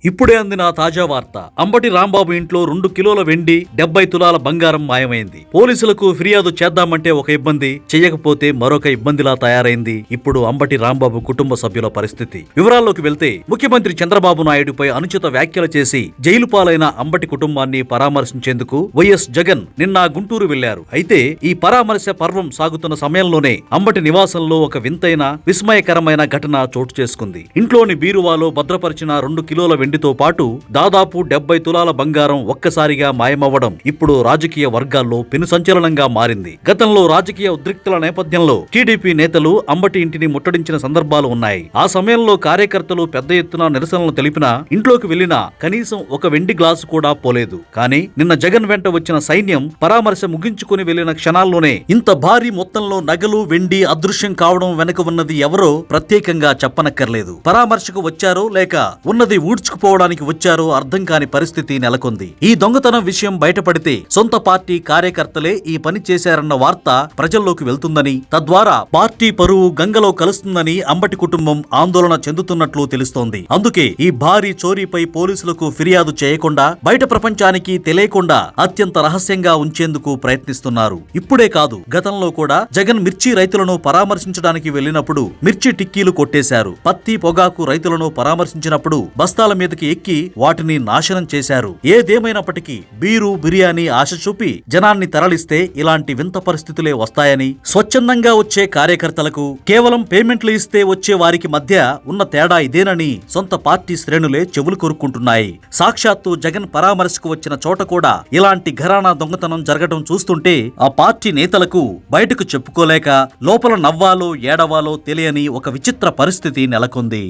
ఇప్పుడే అందిన తాజా వార్త. అంబటి రాంబాబు ఇంట్లో 2 కిలోల వెండి, 70 తులాల బంగారం మాయమైంది. పోలీసులకు ఫిర్యాదు చేద్దామంటే ఒక ఇబ్బంది, చెయ్యకపోతే మరొక ఇబ్బందిలా తయారైంది ఇప్పుడు అంబటి రాంబాబు కుటుంబ సభ్యుల పరిస్థితి. వివరాల్లోకి వెళ్తే, ముఖ్యమంత్రి చంద్రబాబు నాయుడుపై అనుచిత వ్యాఖ్యలు చేసి జైలు పాలైన అంబటి కుటుంబాన్ని పరామర్శించేందుకు వైఎస్ జగన్ నిన్న గుంటూరు వెళ్లారు. అయితే ఈ పరామర్శ పర్వం సాగుతున్న సమయంలోనే అంబటి నివాసంలో ఒక వింతైన, విస్మయకరమైన ఘటన చోటు చేసుకుంది. ఇంట్లోని బీరువాలో భద్రపరిచిన 2 కిలోల వెండితో పాటు దాదాపు 70 తులాల బంగారం ఒక్కసారిగా మాయమవ్వడం ఇప్పుడు రాజకీయ వర్గాల్లో పెను సంచలనంగా మారింది. గతంలో రాజకీయ ఉద్రిక్తల నేపథ్యంలో టీడీపీ నేతలు అంబటి ఇంటిని ముట్టడించిన సందర్భాలు ఉన్నాయి. ఆ సమయంలో కార్యకర్తలు పెద్ద ఎత్తున నిరసనలు తెలిపినా, ఇంట్లోకి వెళ్లినా కనీసం ఒక వెండి గ్లాసు కూడా పోలేదు. కానీ నిన్న జగన్ వెంట వచ్చిన సైన్యం పరామర్శ ముగించుకుని వెళ్లిన క్షణాల్లోనే ఇంత భారీ మొత్తంలో నగలు, వెండి అదృశ్యం కావడం వెనుక ఉన్నది ఎవరో ప్రత్యేకంగా చెప్పనక్కర్లేదు. పరామర్శకు వచ్చారో లేక ఉన్నది ఊడ్చుకుపోవడానికి వచ్చారో అర్థం కాని పరిస్థితి నెలకొంది. ఈ దొంగతనం విషయం బయటపడితే సొంత పార్టీ కార్యకర్తలే ఈ పని చేశారన్న వార్త ప్రజల్లోకి వెళ్తుందని, తద్వారా పార్టీ పరువు గంగలో కలుస్తుందని అంబటి కుటుంబం ఆందోళన చెందుతున్నట్లు తెలుస్తోంది. అందుకే ఈ భారీ చోరీపై పోలీసులకు ఫిర్యాదు చేయకుండా, బయట ప్రపంచానికి తెలియకుండా అత్యంత రహస్యంగా ఉంచేందుకు ప్రయత్నిస్తున్నారు. ఇప్పుడే కాదు, గతంలో కూడా జగన్ మిర్చి రైతులను పరామర్శించడానికి వెళ్లినప్పుడు మిర్చి టిక్కీలు కొట్టేశారు. పత్తి, పొగాకు రైతులను పరామర్శించినప్పుడు బస్తాల మీదకి ఎక్కి వాటిని నాశనం చేశారు. ఏదేమైనప్పటికీ బీరు, బిర్యానీ ఆశ చూపి జనాన్ని తరలిస్తే ఇలాంటి వింత పరిస్థితులే వస్తాయని, స్వచ్ఛందంగా వచ్చే కార్యకర్తలకు కేవలం పేమెంట్లు ఇస్తే వచ్చే వారికి మధ్య ఉన్న తేడా ఇదేనని సొంత పార్టీ శ్రేణులే చెవులు కొరుక్కుంటున్నాయి. సాక్షాత్తు జగన్ పరామర్శకు వచ్చిన చోట కూడా ఇలాంటి ఘరానా దొంగతనం జరగడం చూస్తుంటే ఆ పార్టీ నేతలకు బయటకు చెప్పుకోలేక లోపల నవ్వాలో ఏడవాలో తెలియని ఒక విచిత్ర పరిస్థితి నెలకొంది.